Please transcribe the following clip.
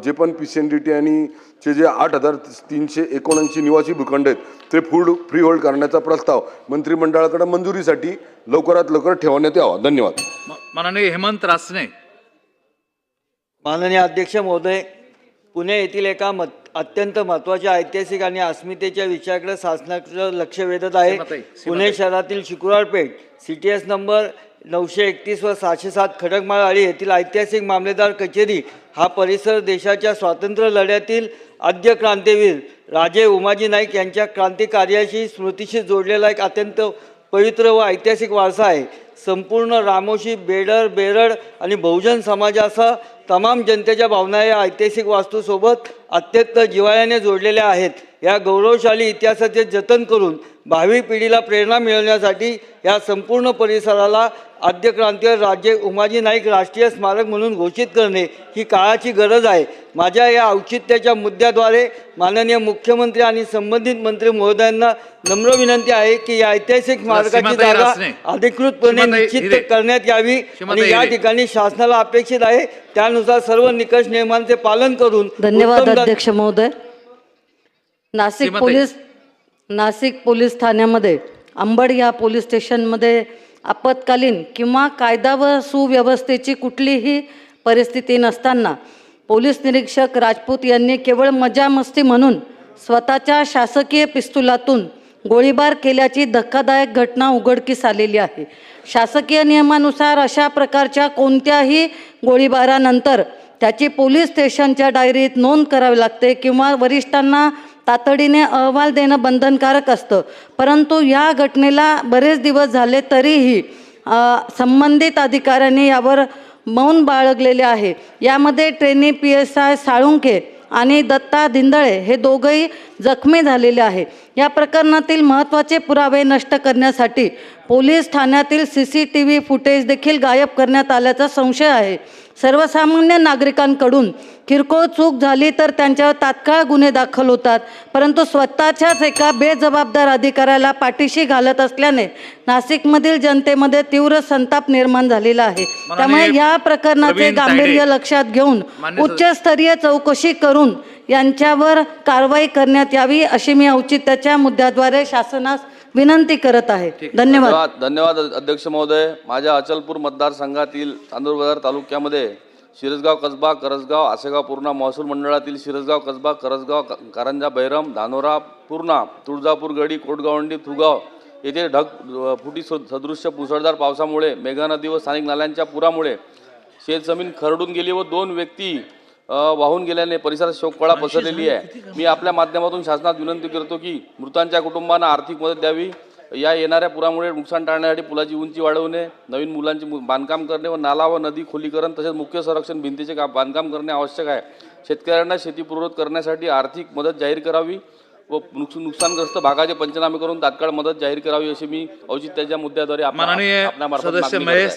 जे पण PCNDT आणि चे जे 8,379 निवासी भूखंड आहेत ते फ्री होल्ड करण्याचा प्रस्ताव मंत्रिमंडळाकडे मंजुरीसाठी लवकरात लवकर ठेवण्यात यावा। धन्यवाद। माननीय हेमंत रासने। माननीय अध्यक्ष महोदय, पुणे येथील एका अत्यंत महत्त्वाच्या ऐतिहासिक आणि अस्मितेच्या विषयाकडे शासनाचं लक्ष वेधत आहे। पुणे शहरातील शुक्रवारपेठ CTS नंबर 931 व 607 खडकमाळ आळी येथील ऐतिहासिक मामलेदार कचेरी हा परिसर देशाच्या स्वातंत्र्य लढ्यातील आद्य क्रांतीवीर राजे उमाजी नाईक यांच्या क्रांती कार्याशी स्मृतीशी जोडलेला एक अत्यंत पवित्र व ऐतिहासिक वारसा आहे। संपूर्ण रामोशी, बेडर, बेरड आणि बहुजन समाजासह तमाम जनतेच्या भावना या ऐतिहासिक वास्तूसोबत अत्यंत जिव्हाळ्याने जोडलेल्या आहेत। या गौरवशाली इतिहासाचे जतन करून भावी पिढीला प्रेरणा मिळवण्यासाठी या संपूर्ण परिसराला आद्य क्रांतीवीर राजे उमाजी नाईक राष्ट्रीय स्मारक म्हणून घोषित करणे ही काळाची गरज आहे। माझ्या या औचित्याच्या मुद्द्याद्वारे माननीय मुख्यमंत्री आणि संबंधित मंत्री महोदयांना नम्र विनंती आहे की या ऐतिहासिक स्मारकाची जागा अधिकृतपणे निश्चित करण्यात यावी आणि या ठिकाणी शासनाला अपेक्षित आहे त्यानुसार सर्व निकष नियमांचे पालन करून। धन्यवाद अध्यक्ष महोदय। नाशिक पोलीस ठाण्यामध्ये अंबड या पोलीस स्टेशनमध्ये आपत्कालीन किंवा कायदा व सुव्यवस्थेची कुठलीही परिस्थिती नसताना पोलीस निरीक्षक राजपूत यांनी केवळ मजा मस्ती म्हणून स्वतःच्या शासकीय पिस्तुलातून गोळीबार केल्याची धक्कादायक घटना उघडकीस आलेली आहे। शासकीय नियमानुसार अशा प्रकारच्या कोणत्याही गोळीबारानंतर त्याची पोलीस स्टेशनच्या डायरीत नोंद करावी लागते किंवा वरिष्ठांना तातडीने अहवाल देणं बंधनकारक असतं। परंतु या घटनेला बरेच दिवस झाले तरीही संबंधित अधिकाऱ्यांनी यावर मौन बाळगलेले आहे। यामध्ये ट्रेनी PSI साळुंखे आणि दत्ता धिंदळे हे दोघंही जखमी झालेले आहे। या प्रकरणातील महत्त्वाचे पुरावे नष्ट करण्यासाठी पोलीस ठाण्यातील CCTV फुटेज देखील गायब करण्यात आल्याचा संशय आहे। सर्वसामान्य नागरिकांकडून किरकोळ चूक झाली तर त्यांच्यावर तात्काळ गुन्हे दाखल होतात, परंतु स्वतःच्याच एका बेजबाबदार अधिकाऱ्याला पाठीशी घालत असल्याने नाशिकमधील जनतेमध्ये तीव्र संताप निर्माण झालेला आहे। त्यामुळे या प्रकरणाचे गांभीर्य लक्षात घेऊन उच्चस्तरीय चौकशी करून यांच्यावर कारवाई करण्यात यावी अशी मी औचित्याच्या मुद्द्याद्वारे शासनास विनंती करत आहे। धन्यवाद। धन्यवाद अध्यक्ष महोदय। माझ्या अचलपूर मतदारसंघातील चांदूर तालुक्यामध्ये शिरसगाव कसबा, करसगाव, आसेगाव पूर्णा महसूल मंडळातील शिरसगाव कसबा, करसगाव, कारंजा, बैरम, धानोरा, पूर्णा, तुळजापूर गडी, कोटगावंडी, थुगाव येथे ढगफुटी सदृश्य मुसळधार पावसामुळे मेघा नदी व स्थानिक नाल्यांच्या पुरामुळे शेतजमीन खरडून गेली व 2 व्यक्ती वाहून गेल्याने परिसरात शोककळा पसरलेली आहे। मी आपल्या माध्यमातून शासनात विनंती करतो की मृतांच्या कुटुंबांना आर्थिक मदत द्यावी। या येणाऱ्या पुरामुळे नुकसान टाळण्यासाठी पुलाची उंची वाढवणे, नवीन मुलांचे बांधकाम करणे व नाला व नदी खोलीकरण तसेच मुख्य संरक्षण भिंतीचे बांधकाम करणे आवश्यक आहे। शेतकऱ्यांना शेतीपूर्वक करण्यासाठी आर्थिक मदत जाहीर करावी व नुकसानग्रस्त भागाचे पंचनामे करून तात्काळ मदत जाहीर करावी अशी मी औचित्याच्या मुद्द्याद्वारे आपल्या मार्फत मागणी करत आहे।